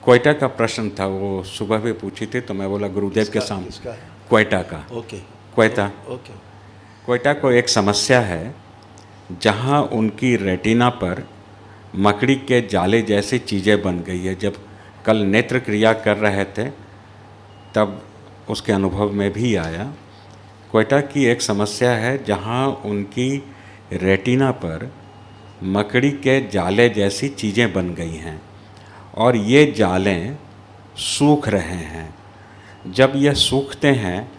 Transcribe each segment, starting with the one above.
क्वेटा का प्रश्न था, वो सुबह भी पूछी थी तो मैं बोला गुरुदेव के सामने। किसका? क्वेटा का। ओके। क्वेटा। ओके। क्वेटा को एक समस्या है जहाँ उनकी रेटिना पर मकड़ी के जाले जैसी चीज़ें बन गई है। जब कल नेत्र क्रिया कर रहे थे तब उसके अनुभव में भी आया। क्वेटा की एक समस्या है जहाँ उनकी रेटिना पर मकड़ी के जाले जैसी चीज़ें बन गई हैं और ये जालें सूख रहे हैं। जब यह सूखते हैं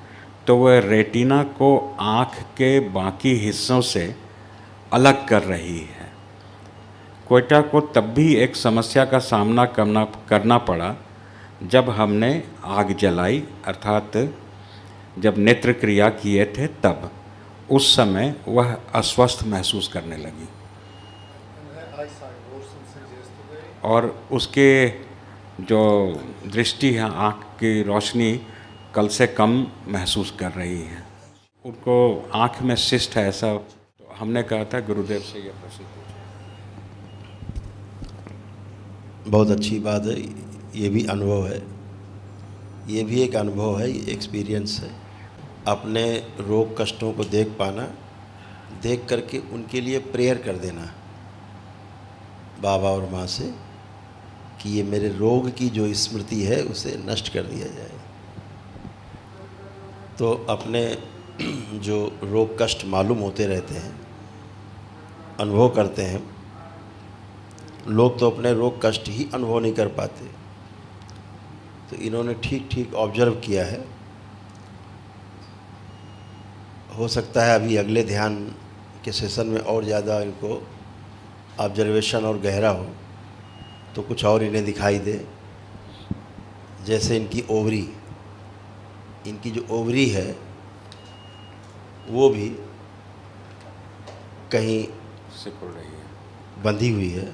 तो वह रेटिना को आँख के बाकी हिस्सों से अलग कर रही है। क्वेटा को तब भी एक समस्या का सामना करना पड़ा जब हमने आग जलाई, अर्थात जब नेत्र क्रिया किए थे तब। उस समय वह अस्वस्थ महसूस करने लगी और उसके जो दृष्टि है, आँख की रोशनी कल से कम महसूस कर रही है। उनको आँख में सिस्ट है ऐसा। तो हमने कहा था गुरुदेव से ये प्रश्न पूछा। बहुत अच्छी बात है, ये भी अनुभव है, ये भी एक अनुभव है, एक्सपीरियंस है। अपने रोग कष्टों को देख पाना, देख करके उनके लिए प्रेयर कर देना बाबा और माँ से कि ये मेरे रोग की जो स्मृति है उसे नष्ट कर दिया जाए। तो अपने जो रोग कष्ट मालूम होते रहते हैं, अनुभव करते हैं। लोग तो अपने रोग कष्ट ही अनुभव नहीं कर पाते, तो इन्होंने ठीक ठीक ऑब्जर्व किया है। हो सकता है अभी अगले ध्यान के सेशन में और ज़्यादा इनको ऑब्जर्वेशन और गहरा हो तो कुछ और इन्हें दिखाई दे। जैसे इनकी ओवरी, इनकी जो ओवरी है वो भी कहीं सिकुड़ रही है, बंधी हुई है,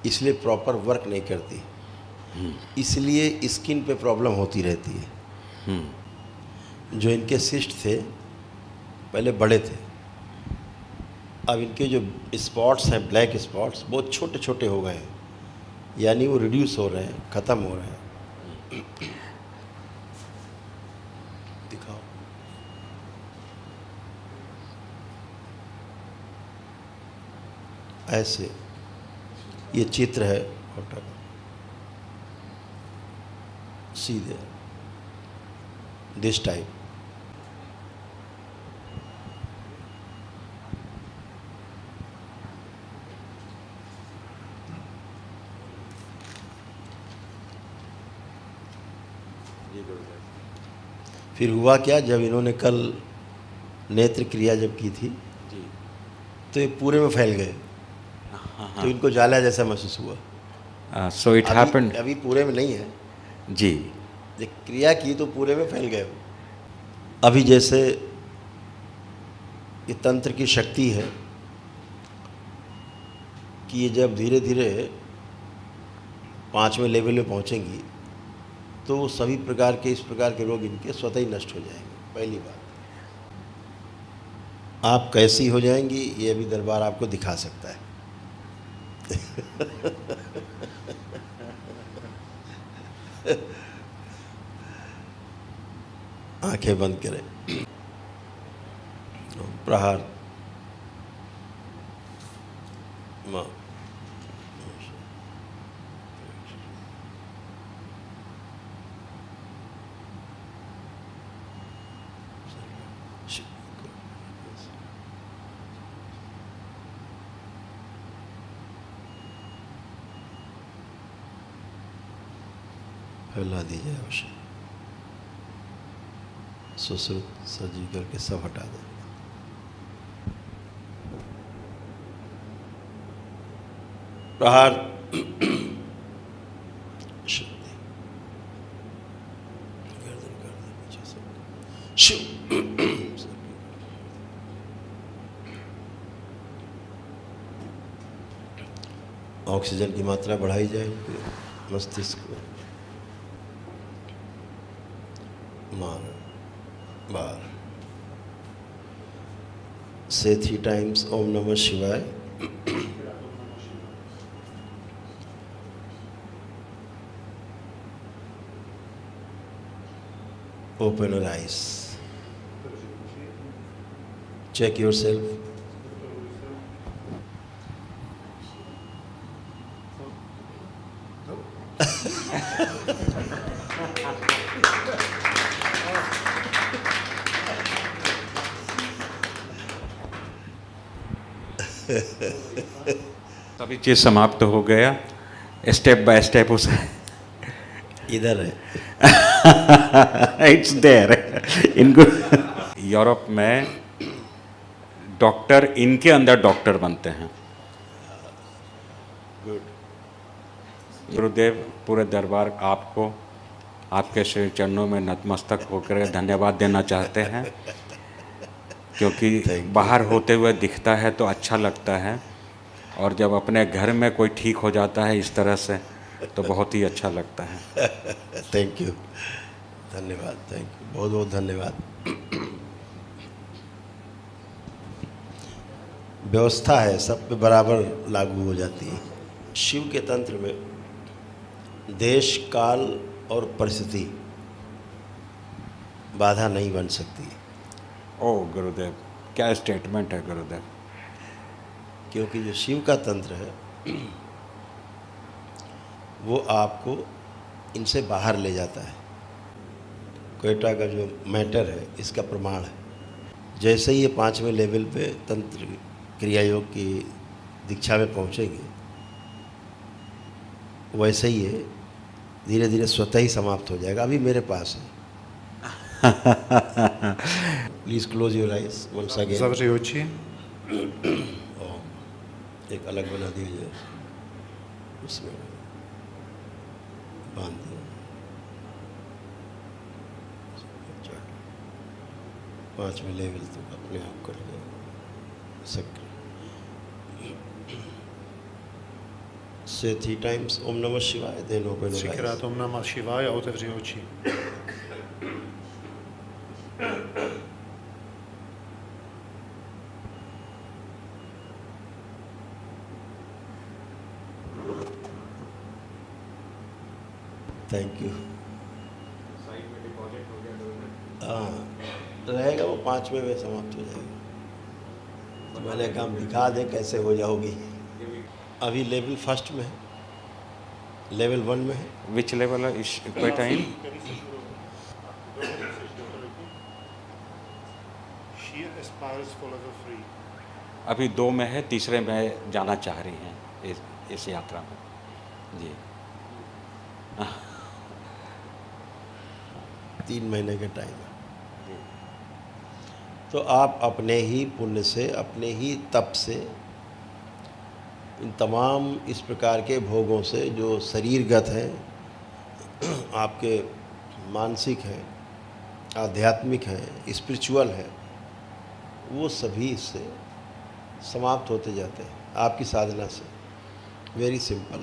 इसलिए प्रॉपर वर्क नहीं करती, इसलिए स्किन पे प्रॉब्लम होती रहती है। जो इनके सिस्ट थे पहले बड़े थे, अब इनके जो स्पॉट्स हैं, ब्लैक स्पॉट्स, बहुत छोटे छोटे हो गए हैं, यानी वो रिड्यूस हो रहे हैं, ख़त्म हो रहे हैं। दिखाओ। ऐसे ये चित्र है फोटो, सीधे दिस टाइप। फिर हुआ क्या, जब इन्होंने कल नेत्र क्रिया जब की थी जी, तो ये पूरे में फैल गए। तो इनको जाला जैसा महसूस हुआ। So it happened. अभी पूरे में नहीं है जी, जब क्रिया की तो पूरे में फैल गए। अभी जैसे ये तंत्र की शक्ति है कि ये जब धीरे धीरे 5वें लेवल में पहुंचेंगी तो सभी प्रकार के इस प्रकार के रोग इनके स्वतः ही नष्ट हो जाएंगे। पहली बात, आप कैसी हो जाएंगी ये अभी दरबार आपको दिखा सकता है। आंखें बंद करें, प्रहार माँ। फैला दीजिए अवश्य, सुश्रुत सजी करके सब हटा दें। प्रहार ऑक्सीजन की मात्रा बढ़ाई जाए उनके मस्तिष्क में। मार बार से 3 टाइम्स ओम नमः शिवाय। Open your eyes. Check yourself. सभी चीज़ समाप्त हो गया, स्टेप बाय स्टेप उस इधर है। इट्स देयर इनको यूरोप में डॉक्टर इनके अंदर डॉक्टर बनते हैं। गुरुदेव, पूरे दरबार आपको आपके श्री चरणों में नतमस्तक होकर धन्यवाद देना चाहते हैं, क्योंकि बाहर होते हुए दिखता है तो अच्छा लगता है, और जब अपने घर में कोई ठीक हो जाता है इस तरह से तो बहुत ही अच्छा लगता है। थैंक यू, धन्यवाद, थैंक यू, बहुत बहुत धन्यवाद। व्यवस्था है, सब पे बराबर लागू हो जाती है। शिव के तंत्र में देश, काल और परिस्थिति बाधा नहीं बन सकती। ओ गुरुदेव, क्या स्टेटमेंट है गुरुदेव। क्योंकि जो शिव का तंत्र है वो आपको इनसे बाहर ले जाता है। क्वेटा का जो मैटर है इसका प्रमाण है। जैसे ही ये 5वें लेवल पे तंत्र क्रिया योग की दीक्षा में पहुंचेंगे, वैसे ही ये धीरे धीरे स्वतः ही समाप्त हो जाएगा। अभी मेरे पास है। Please close your eyes once again. Zavři oči. एक अलग बना दीजिए, उसमें बांध दिया। 5वें लेवल तक अपने आप कर लिया। Say 3 times Om Namah Shivaya, then open your eyes. Třikrát Om Namah Shivaya a otevři oči. Thank you. हाँ, रहेगा वो 5वें में समाप्त हो जाएगा। तो मैंने कहा दिखा दें कैसे हो जाओगी। अभी लेवल 1 में है, लेवल 1 में है। Which level is Quetta in? She aspires for level 3. अभी 2 में है, तीसरे में जाना चाह रही हैं इस यात्रा में जी। 3 महीने का टाइम है। तो आप अपने ही पुण्य से, अपने ही तप से, इन तमाम इस प्रकार के भोगों से जो शरीरगत हैं, आपके मानसिक हैं, आध्यात्मिक हैं, स्पिरिचुअल हैं, वो सभी इससे समाप्त होते जाते हैं आपकी साधना से। Very simple.